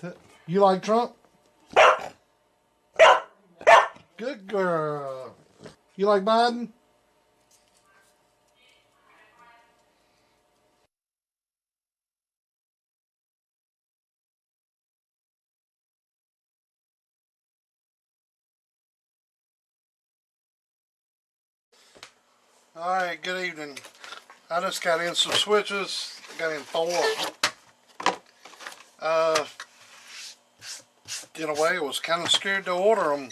You like Trump? Good girl. You like Biden? Alright, good evening. I just got in some switches. Got in 4. In a way, I was kind of scared to order them.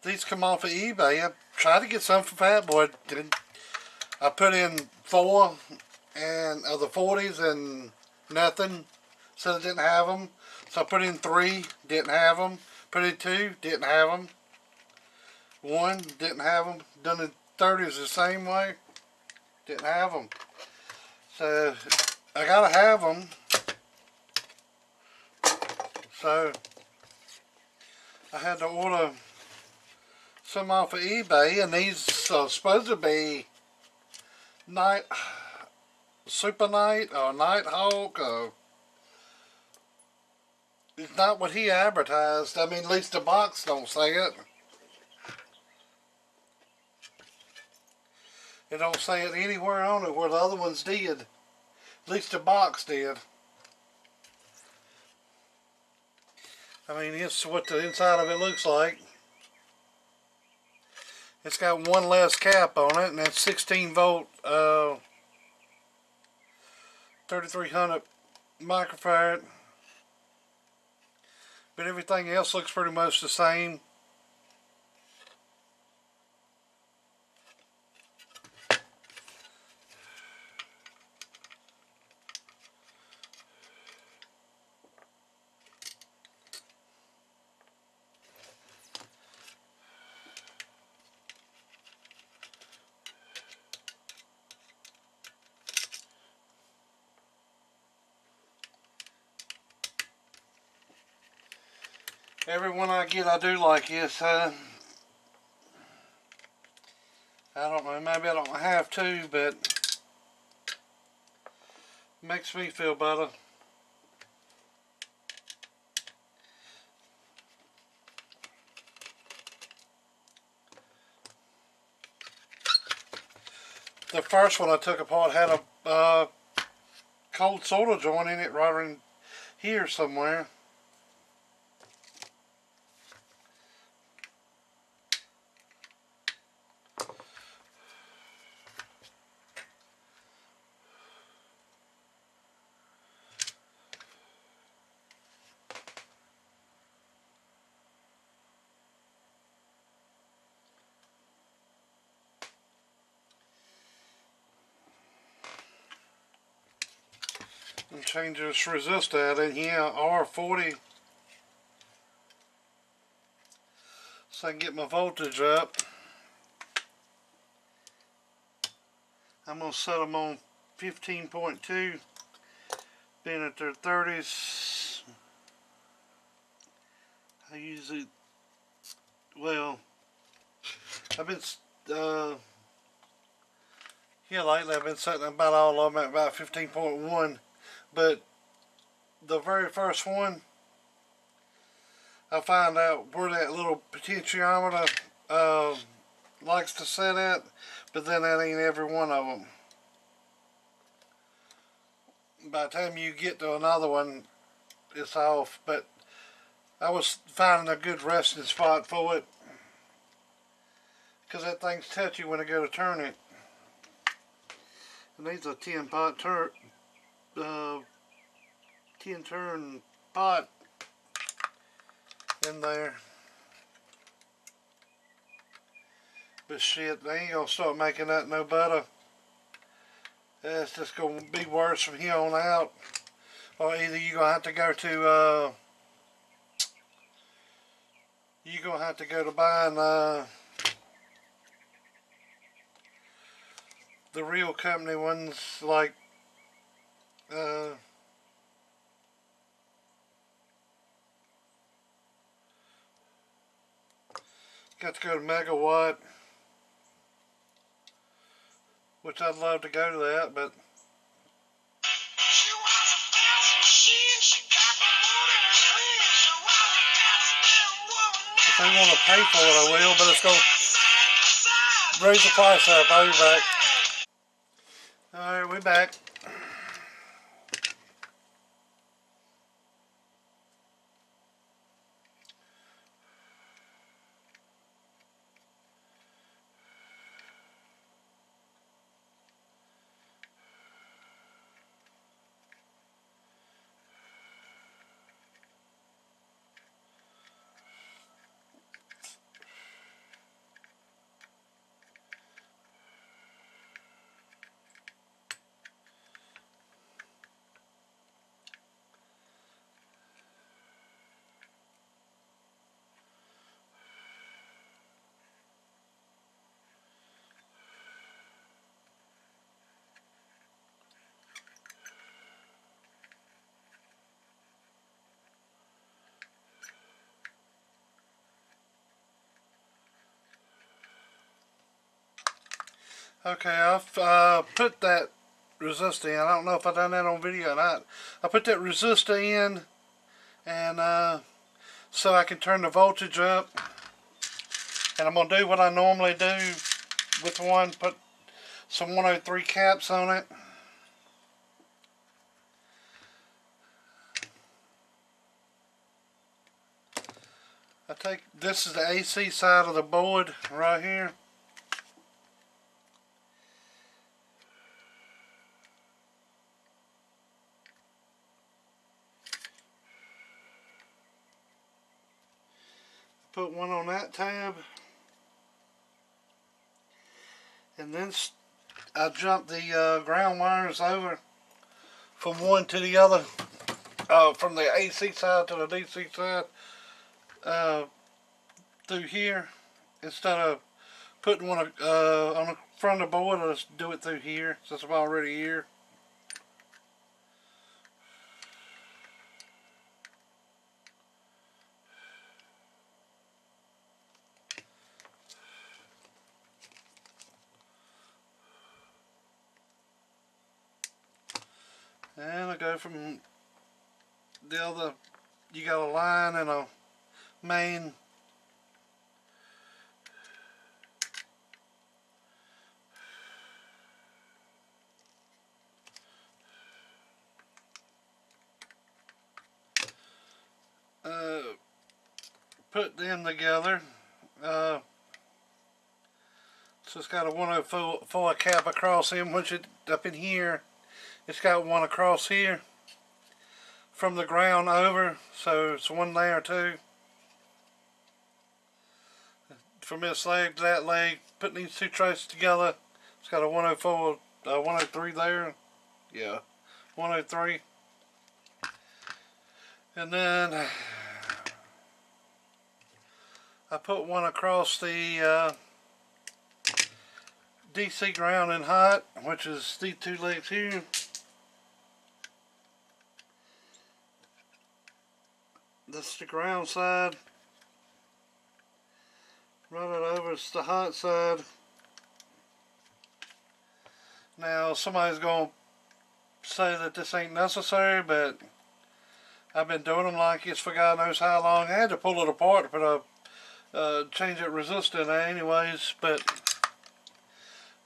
These come off of eBay. I tried to get some for Fat Boy. I put in 4 and of the 40s and nothing. Said I didn't have them. So I put in 3, didn't have them. Put in 2, didn't have them. 1, didn't have them. Done in 30s the same way, didn't have them. So I gotta have them. So I had to order some off of eBay, and these are supposed to be night super night or Nighthawk. Or it's not what he advertised. I mean, at least the box don't say it. It don't say it anywhere on it where the other ones did. At least the box did. I mean, it's what the inside of it looks like. It's got one less cap on it, and that's 16 volt 3300 microfarad. But everything else looks pretty much the same. Every one I get, I do like this. I don't know, maybe I don't have to, but it makes me feel better. The first one I took apart had a cold soda joint in it right in here somewhere. And change this resistor out in here, R40, so I can get my voltage up. I'm going to set them on 15.2, being at their 30s. I usually, well, I've been, yeah, lately I've been setting about all of them at about 15.1, but the very first one, I find out where that little potentiometer likes to set at, but then that ain't every one of them. By the time you get to another one, it's off. But I was finding a good resting spot for it, because that thing's touchy when I go to turn it. It needs a 10 turn pot in there. But shit, they ain't gonna start making that no better. It's just gonna be worse from here on out. Or either you're gonna have to go to buying the real company ones, like got to go to Megawatt, which I'd love to go to that, but they want to pay for it, I will, but it's going to raise the price up. I'll be back. Alright, we're back. Okay, I've put that resistor in. I don't know if I've done that on video or not. I put that resistor in, and so I can turn the voltage up. And I'm going to do what I normally do with one, put some 103 caps on it. This is the AC side of the board right here. Put one on that tab, and then I jump the ground wires over from one to the other, from the AC side to the DC side, through here, instead of putting one on the front of the board. I'll just do it through here since I'm already here. And I go from the other, you got a line and a main. Put them together. So it's got a 104 cap across him, which it up in here. It's got one across here from the ground over, so it's one there too. From this leg to that leg, putting these two traces together, it's got a 104, 103 there. Yeah, 103. And then I put one across the DC ground and hot, which is these two legs here. That's the ground side. Run it over, it's the hot side. Now somebody's going to say that this ain't necessary, but I've been doing them like it's for God knows how long. I had to pull it apart to put a change that resistor in there anyways, but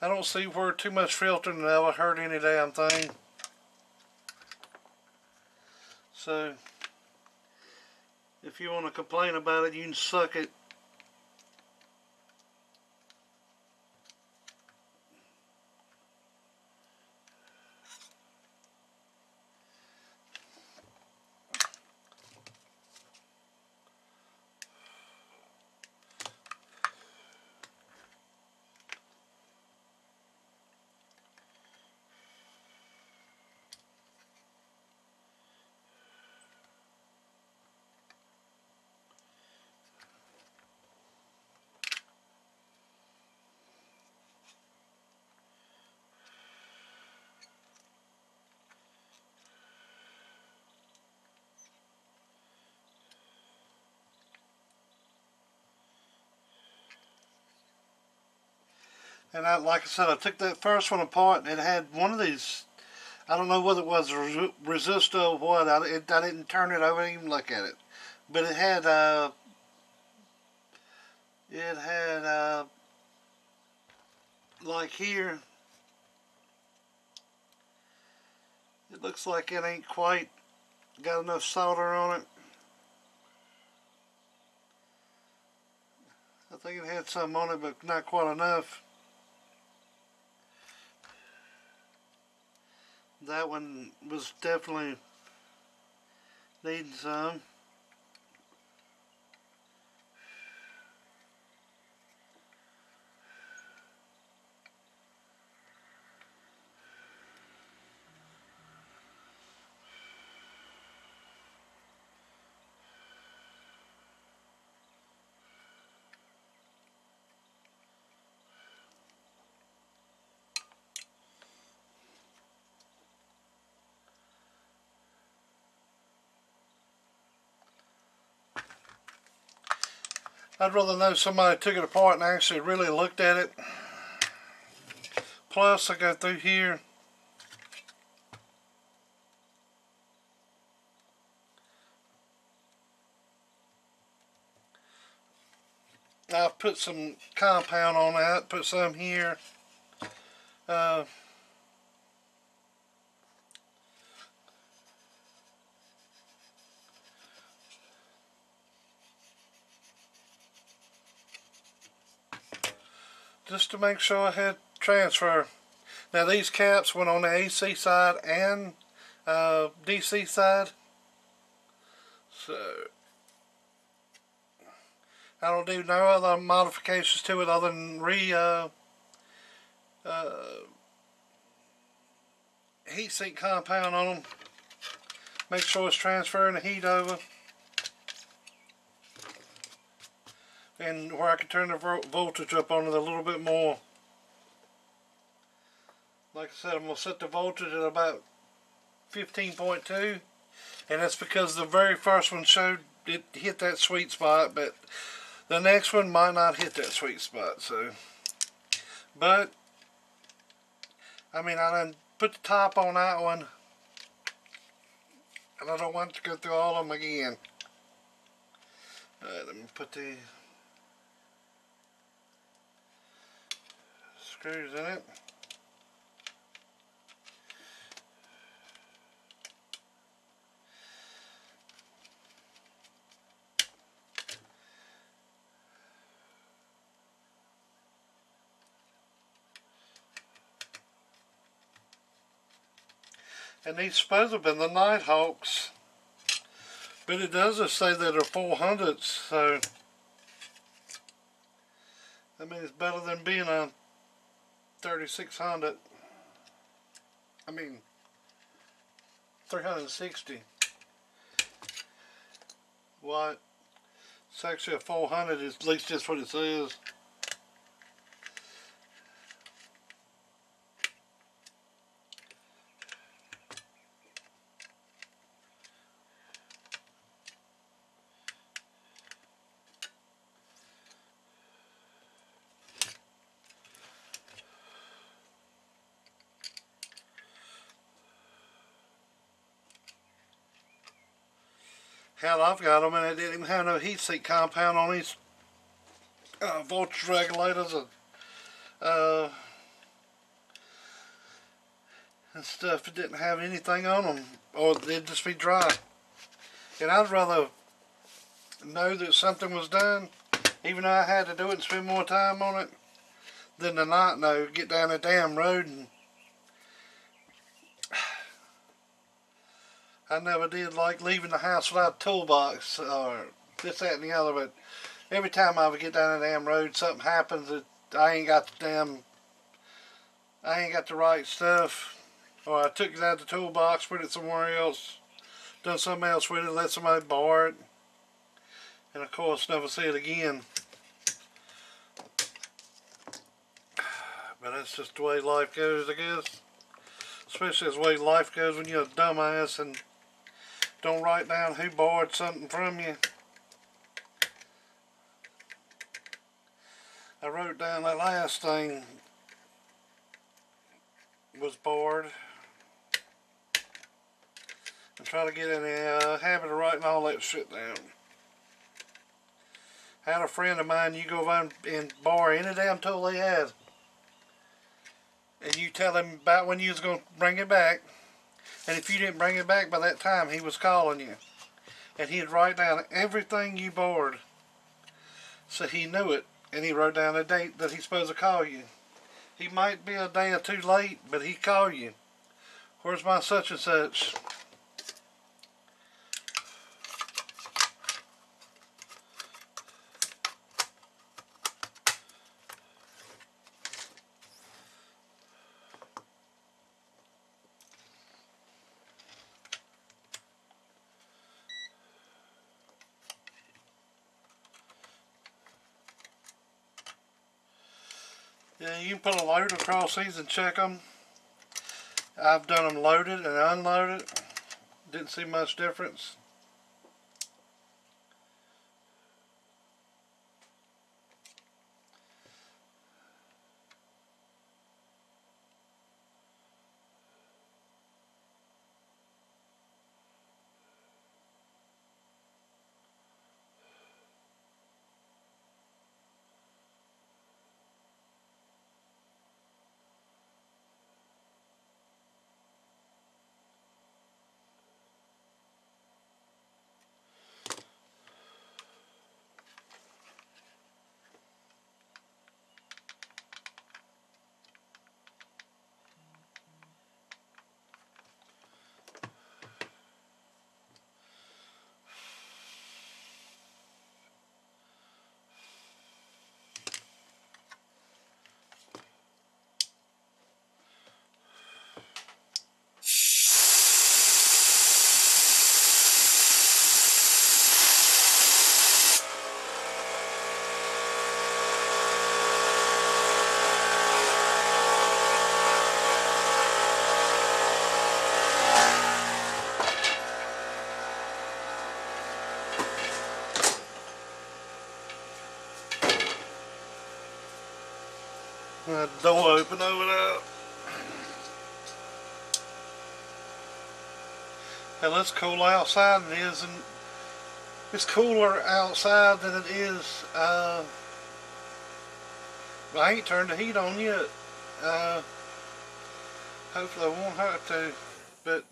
I don't see where too much filtering will ever hurt any damn thing. So if you want to complain about it, you can suck it. And like I said, I took that first one apart and it had one of these, I don't know whether it was a resistor or what, I didn't turn it over and even look at it. But it had it had like here, it looks like it ain't quite got enough solder on it. I think it had some on it, but not quite enough. That one was definitely needing some. I'd rather know somebody took it apart and actually really looked at it. Plus, I go through here. I've put some compound on that, put some here. Just to make sure I had transfer. Now these caps went on the AC side and DC side. So I don't do no other modifications to it other than heat sink compound on them. Make sure it's transferring the heat over. And where I can turn the voltage up on it a little bit more. Like I said, I'm going to set the voltage at about 15.2, and that's because the very first one showed it hit that sweet spot, but the next one might not hit that sweet spot. So, but I mean, I done put the top on that one, and I don't want to go through all of them again. Alright, let me put the screws in it. And these supposed to have been the Nighthawks, but it does just say that they're 400s, so I mean it's better than being a 3600. I mean 360. What? It's actually a 400, is at least that's what it says. Hell, I've got them and it didn't even have no heat sink compound on these voltage regulators and stuff. It didn't have anything on them, or they'd just be dry. And I'd rather know that something was done, even though I had to do it and spend more time on it, than to not know, get down the damn road and I never did like leaving the house without a toolbox or this, that, and the other, but every time I would get down the damn road, something happens that I ain't got the right stuff, or I took it out of the toolbox, put it somewhere else, done something else with it, let somebody borrow it, and of course never see it again. But that's just the way life goes, I guess. Especially the way life goes when you're a dumbass and don't write down who borrowed something from you. I wrote down that last thing was borrowed. And try to get in the habit of writing all that shit down. Had a friend of mine, you go over and borrow any damn tool they had, and you tell him about when you was going to bring it back, and if you didn't bring it back by that time, he was calling you. And he'd write down everything you borrowed, so he knew it, and he wrote down a date that he's supposed to call you. He might be a day or two late, but he'd call you. Where's my such and such? Yeah, you can put a load across these and check them. I've done them loaded and unloaded. Didn't see much difference. Door open over there. Hell, it's cool outside. It is, and it's cooler outside than it is. I ain't turned the heat on yet. Hopefully, I won't have to. But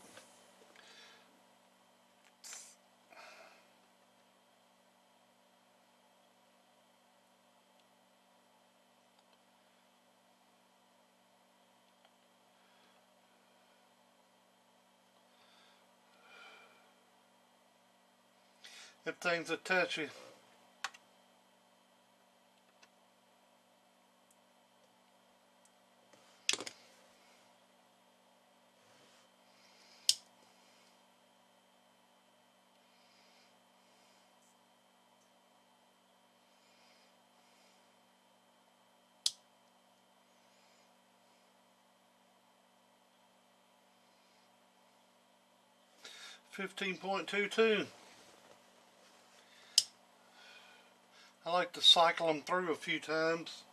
if things are touchy. 15.22. I like to cycle them through a few times.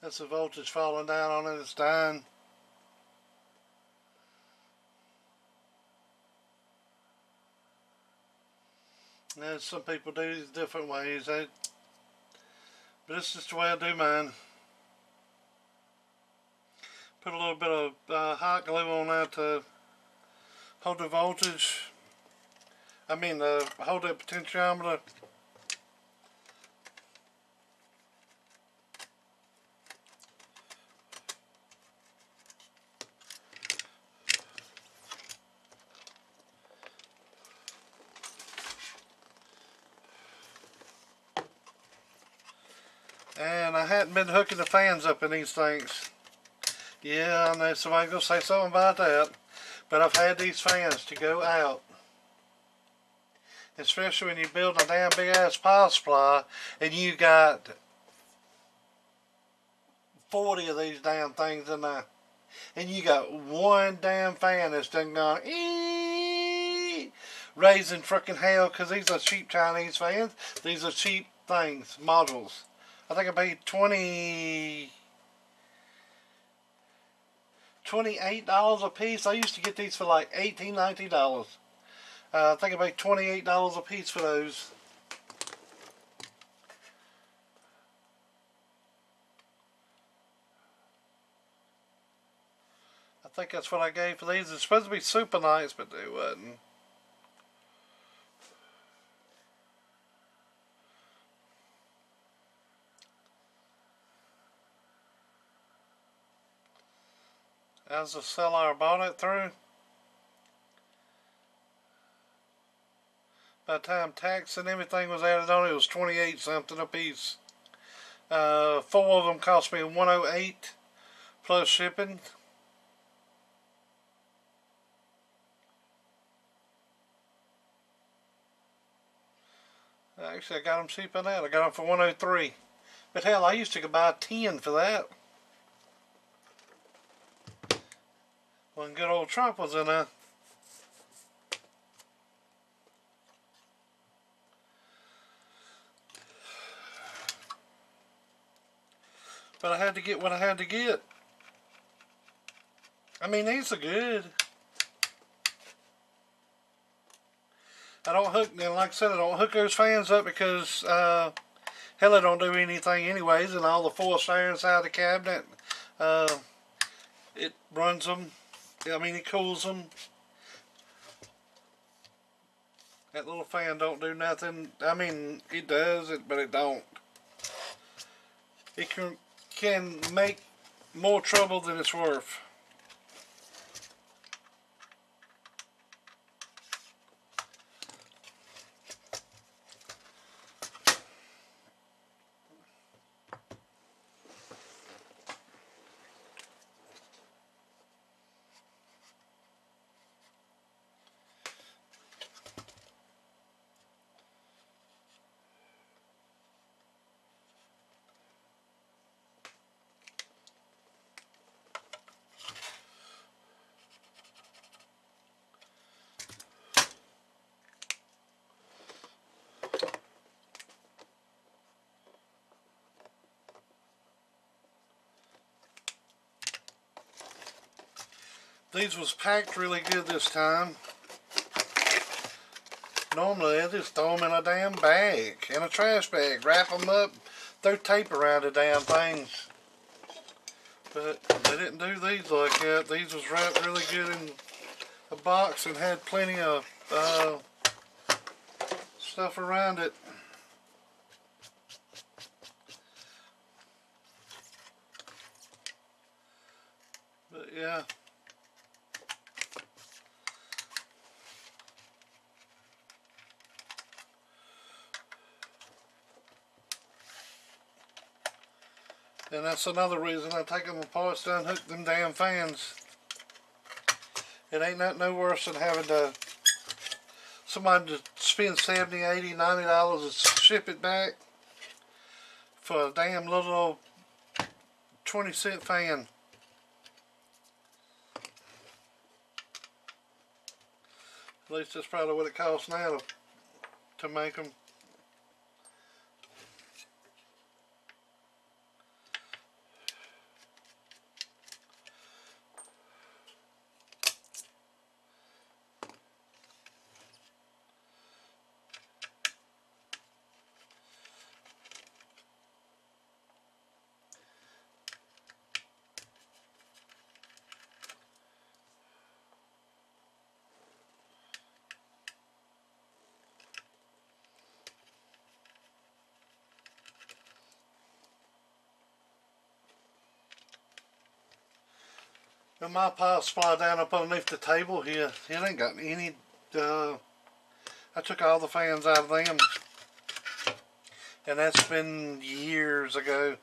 That's the voltage falling down on it. It's dying. As some people do these different ways. But it's just the way I do mine. Put a little bit of hot glue on that to hold the voltage. Hold that potentiometer. And I hadn't been hooking the fans up in these things. Yeah, I know somebody's going to say something about that. But I've had these fans to go out. Especially when you build a damn big ass power supply and you got 40 of these damn things in there. And you got one damn fan that's done gone eeeeee, raising frickin' hell, because these are cheap Chinese fans. These are cheap things, models. I think I paid $20 $28 a piece. I used to get these for like $18, $19. I think I paid $28 a piece for those. I think that's what I gave for these. It's supposed to be super nice, but they wasn't. As the seller I bought it through, by the time tax and everything was added on, it was 28 something a piece. 4 of them cost me $108 plus shipping. Actually, I got them cheaper than that. I got them for $103. But hell, I used to buy 10 for that. When good old Trump was in there. But I had to get what I had to get. I mean, these are good. I don't hook, and like I said, I don't hook those fans up because, hell, they don't do anything anyways, and all the force air inside the cabinet, it runs them, I mean, it cools them. That little fan don't do nothing. I mean, it does it, but it don't. It can make more trouble than it's worth. These was packed really good this time. Normally I just throw them in a damn bag, in a trash bag, wrap them up, throw tape around the damn things. But they didn't do these like that. These was wrapped really good in a box and had plenty of stuff around it. But yeah. And that's another reason I take them apart to unhook them damn fans. It ain't no worse than having to somebody to spend $70, $80, $90 to ship it back for a damn little 20-cent fan. At least that's probably what it costs now to make them. And my power supply down up underneath the table here, it ain't got any, I took all the fans out of them. And that's been years ago.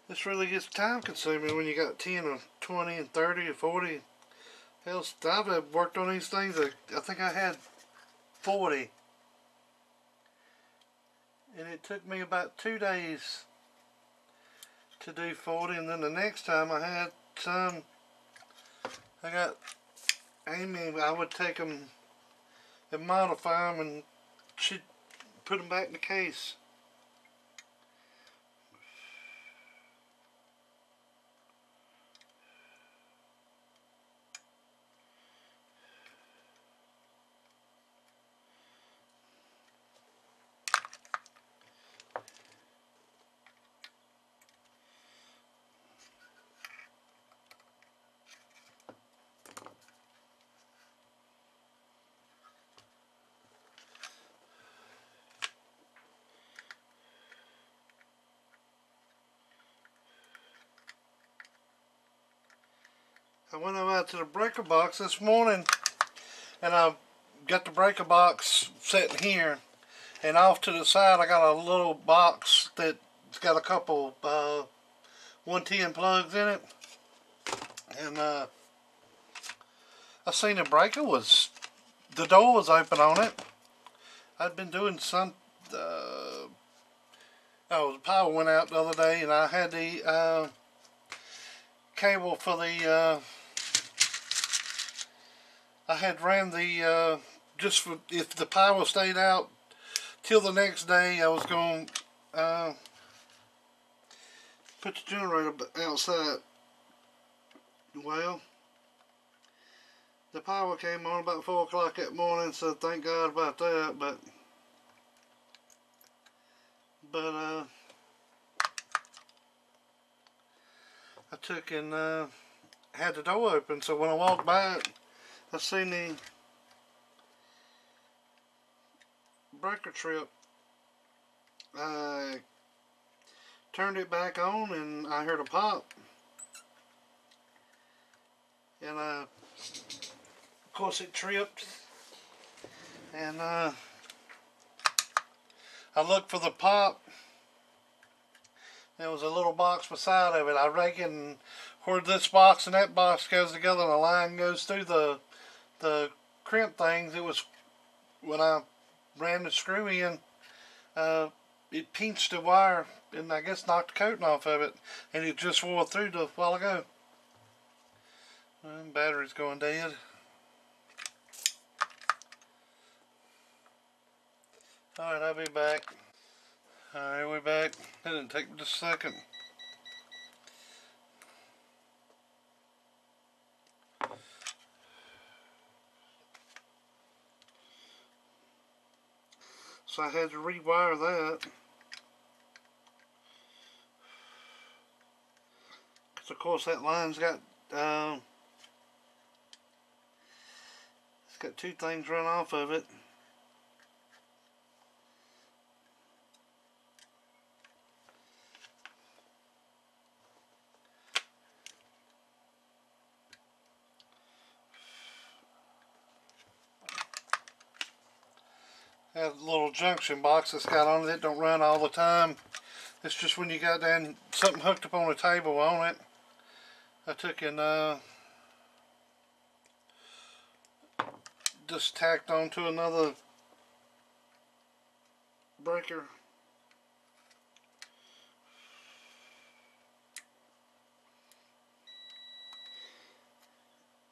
This really gets time consuming when you got 10 or 20 and 30 or 40. Hell, I've worked on these things. I think I had 40. And it took me about 2 days to do 40. And then the next time I had some, I got Amy, I would take them and modify them, and she'd put them back in the case. I went out to the breaker box this morning, and I got the breaker box sitting here, and off to the side I got a little box that's got a couple 110 plugs in it, and I seen the breaker the door was open on it. I'd been doing some the power went out the other day, and I had the cable for the I had ran the just for if the power stayed out till the next day, I was going to put the generator outside. Well, the power came on about 4 o'clock that morning, so thank God about that. But I took and had the door open, so when I walked by it, I seen the breaker trip. I turned it back on, and I heard a pop, and of course it tripped, and I looked for the pop. There was a little box beside of it. I reckon where this box and that box goes together and the line goes through the crimp things, it was when I ran the screw in, it pinched the wire and I guess knocked the coating off of it, and it just wore through a while ago. Battery's going dead. Alright, I'll be back. Alright, we're back. That didn't take just a second. So I had to rewire that. Because of course that line's got it's got 2 things run off of it. That little junction box that's got on it, it don't run all the time. It's just when you got down something hooked up on a table on it. I took and just tacked onto another breaker.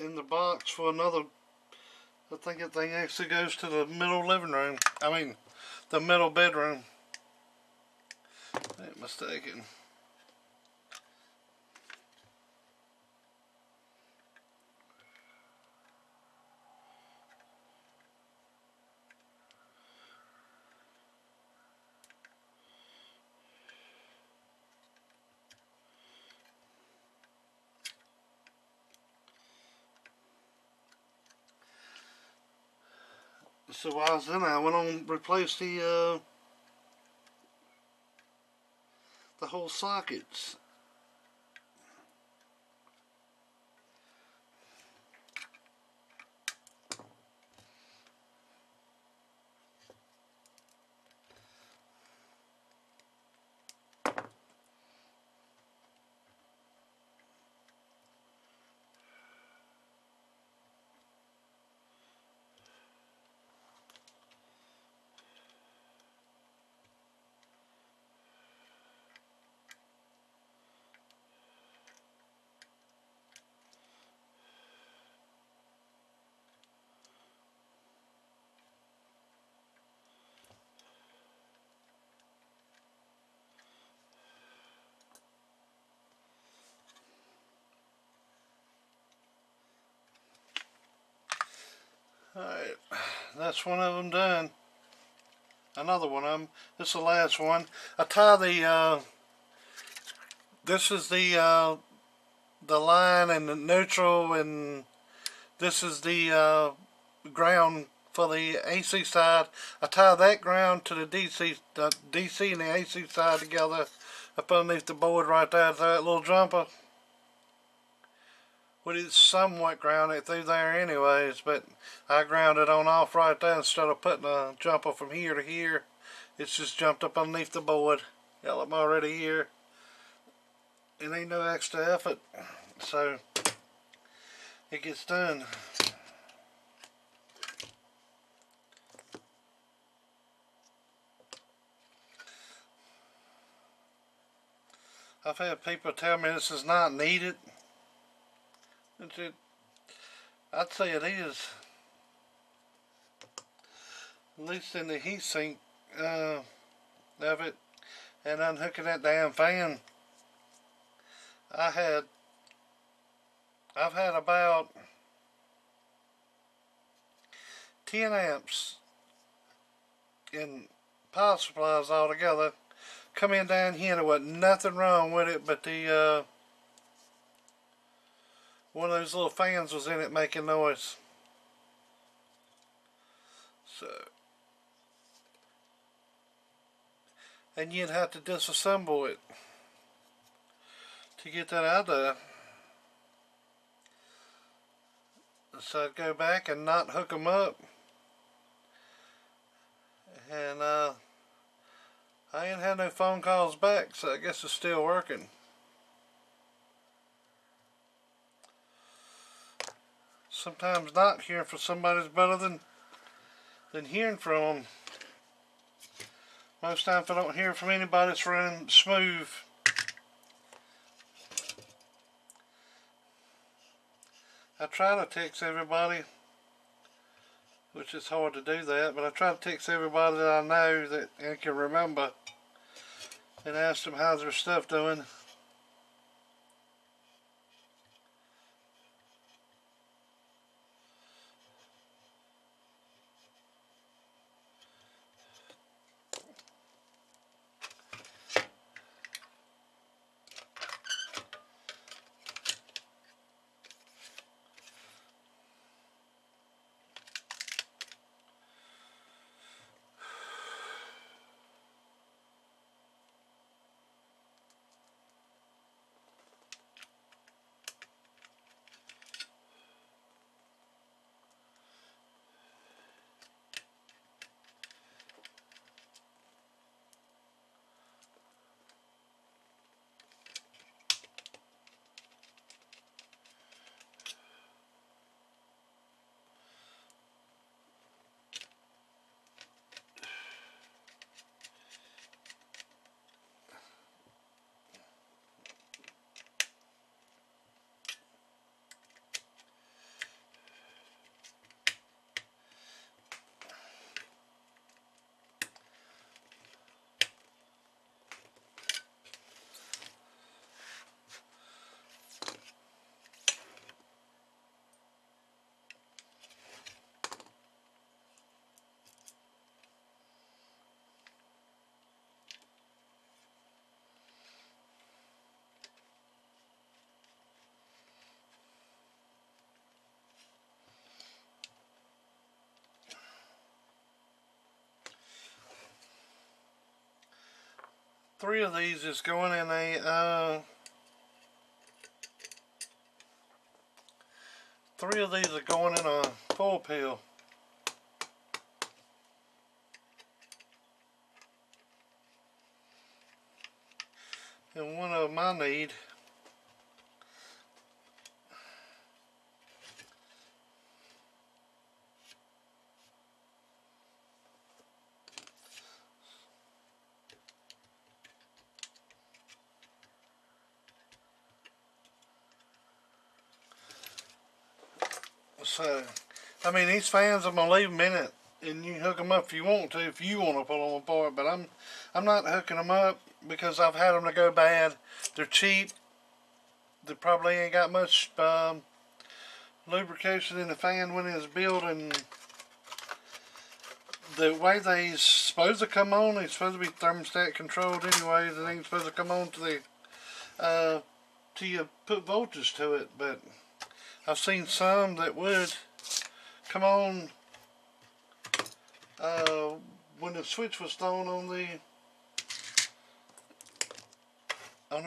In the box for another. I think that thing actually goes to the middle living room. I mean, the middle bedroom. Ain't mistaken. So while I was in there, I went on and replaced the whole sockets. Alright, that's one of them done. Another one of them. This is the last one. I tie the, this is the line and the neutral, and this is the ground for the AC side. I tie that ground to the DC and the AC side together up underneath the board right there to that little jumper. Well, it's somewhat grounded through there anyways, but I ground it on off right there instead of putting a jumper from here to here. It's just jumped up underneath the board. Got them already here. It ain't no extra effort, so it gets done. I've had people tell me this is not needed. I'd say it is. At least in the heat sink of it, and unhooking that damn fan. I've had about 10 amps in power supplies altogether come in down here. There wasn't nothing wrong with it, but the one of those little fans was in it making noise. So, and you'd have to disassemble it to get that out there. So I'd go back and not hook them up, and I ain't had no phone calls back, so I guess it's still working. Sometimes not hearing from somebody is better than hearing from them. Most times if I don't hear from anybody, it's running smooth. I try to text everybody, which is hard to do that, but I try to text everybody that I know that and can remember and ask them how's their stuff doing. Three of these is going in a three of these are going in a full pill. And one of them I need. So, I mean, these fans, I'm gonna leave them in it, and you can hook them up if you want to pull them apart. But I'm not hooking them up because I've had them to go bad. They're cheap. They probably ain't got much lubrication in the fan when it's built, and the way they supposed to come on, it's supposed to be thermostat controlled anyway. It ain't supposed to come on to the till you put voltage to it. But I've seen some that would come on when the switch was thrown on the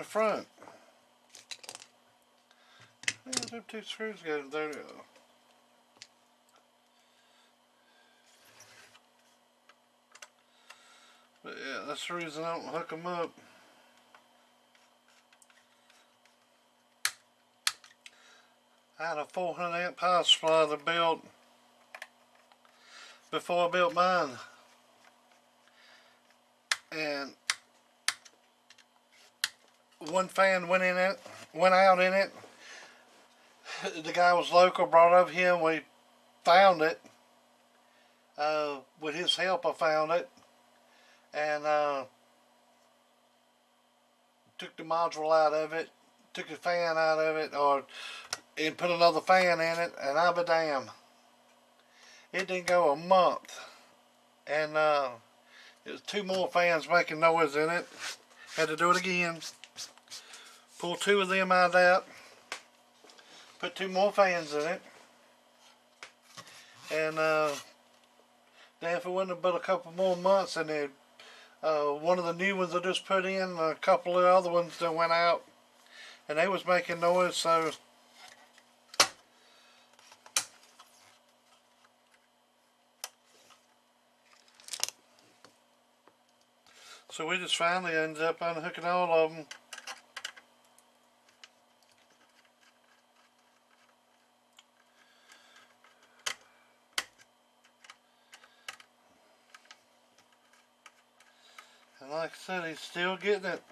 front. Yeah, them two screws go there. But yeah, that's the reason I don't hook them up. I had a 400 amp power supply that built before I built mine, and one fan went out in it. The guy was local, brought over here, and we found it. With his help, I found it, and took the module out of it, took the fan out of it, and put another fan in it, and I'll be damned. It didn't go a month, and it was 2 more fans making noise in it. Had to do it again. Pull 2 of them out, put 2 more fans in it, and then if it wouldn't but a couple more months, and then one of the new ones I just put in, a couple of other ones that went out, and they was making noise. So we just finally ended up unhooking all of them. And like I said, he's still getting it.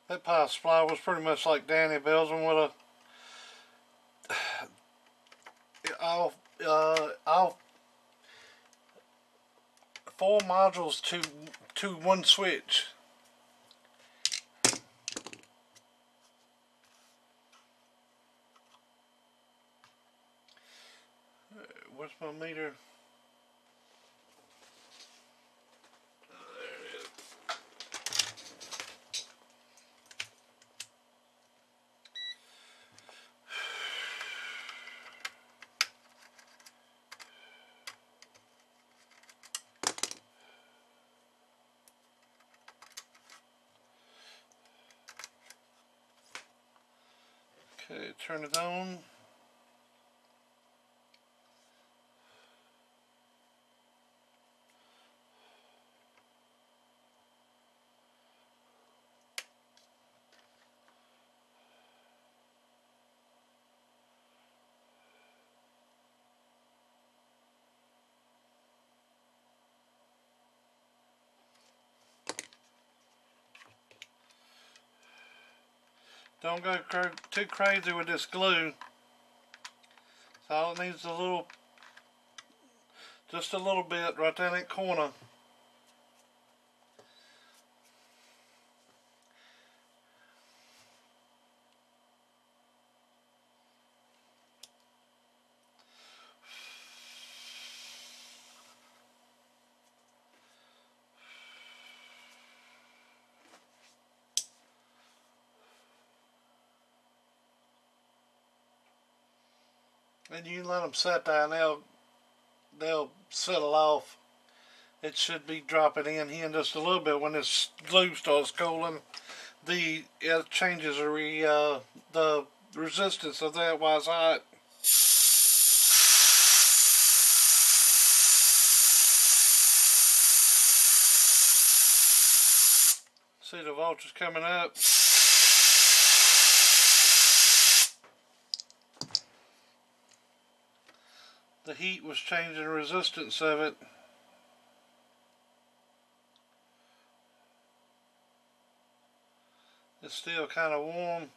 That power supply was pretty much like Danny Belgium with all 4 modules to 1 switch. Where's my meter? There it is. Okay, turn it on. Don't go too crazy with this glue. So all it needs is just a little bit right there in that corner. And you let them set there and they'll settle off. It should be dropping in here in just a little bit. When this glue starts cooling, it changes the resistance of that while it's hot. See the voltage coming up. The heat was changing the resistance of it. It's still kind of warm.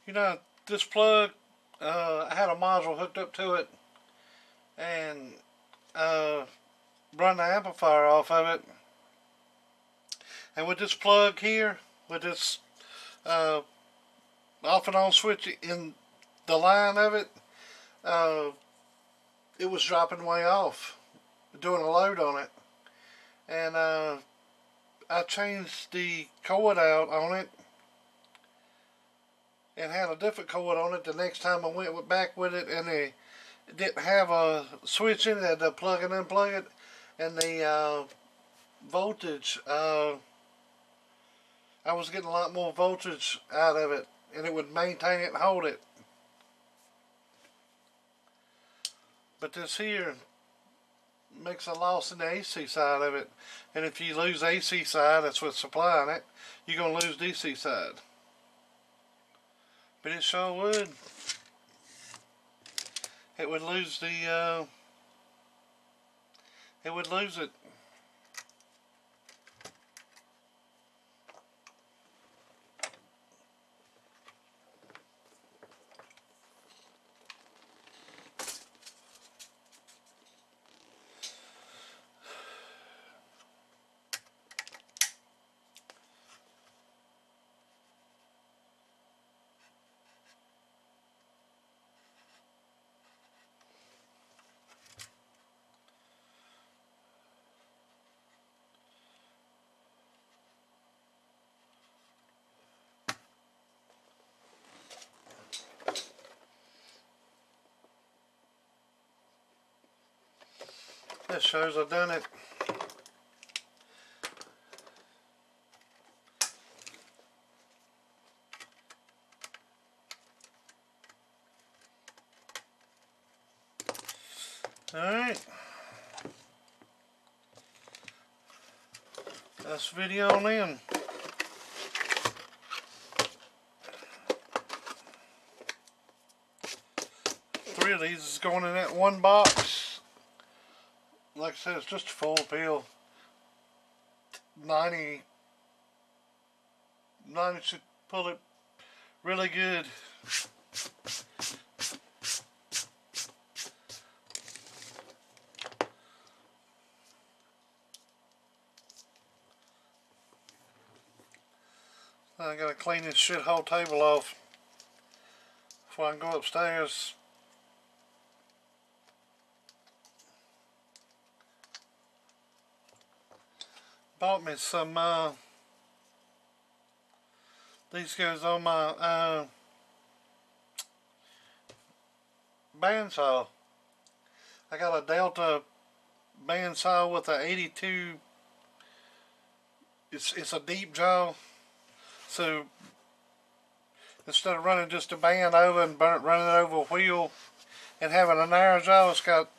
You know, this plug, I had a module hooked up to it and run the amplifier off of it. And with this plug here, with this off and on switch in the line of it, it was dropping way off, doing a load on it. And I changed the cord out on it and had a different cord on it the next time I went back with it, and it didn't have a switch in it. I had to plug and unplug it, and the voltage, I was getting a lot more voltage out of it, and it would maintain it and hold it. But this here makes a loss in the AC side of it, and if you lose AC side, that's what's supplying it, you're going to lose DC side. But it sure would. It would lose the, it would lose it. That shows I've done it. Alright. That's the video on them. Three of these is going in that one box. Like I said, it's just a full peel. 90 should pull it really good. I gotta clean this shithole table off before I can go upstairs. Bought me some, these goes on my, bandsaw. I got a Delta bandsaw with a 82, it's a deep jaw, so instead of running just a band over and running it over a wheel and having a narrow jaw, it's got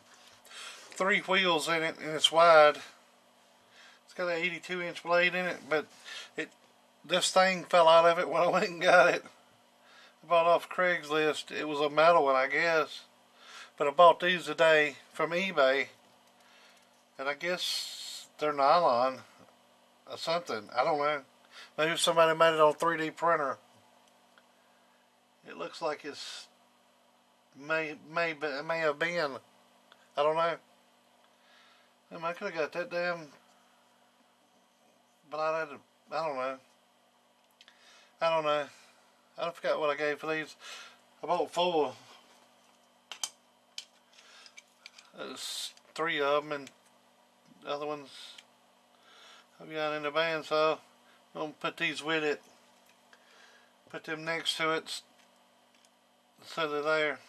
3 wheels in it and it's wide. It's got an 82-inch blade in it, but this thing fell out of it when I went and got it. I bought off Craigslist. It was a metal one, I guess. But I bought these today from eBay, and I guess they're nylon or something. I don't know. Maybe somebody made it on 3D printer. It looks like it's may have been. I don't know. I could have got that damn, but I don't know. I forgot what I gave for these. I bought 4. There's 3 of them, and the other ones I've got in the bandsaw. I'm going to put these with it. Put them next to it so they're there.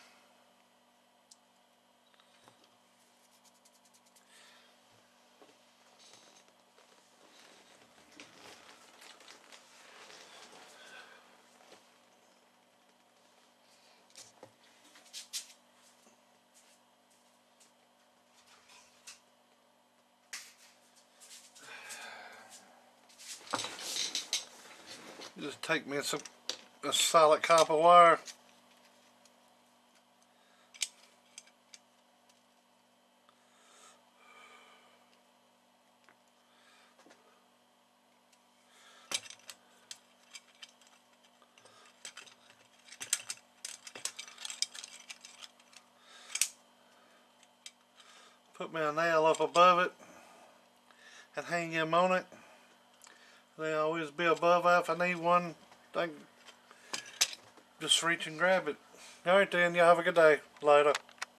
Just take me a solid copper wire. put me a nail up above it and hang him on it. They'll always be above if I need one. I can just reach and grab it. Alright then, you have a good day. Later.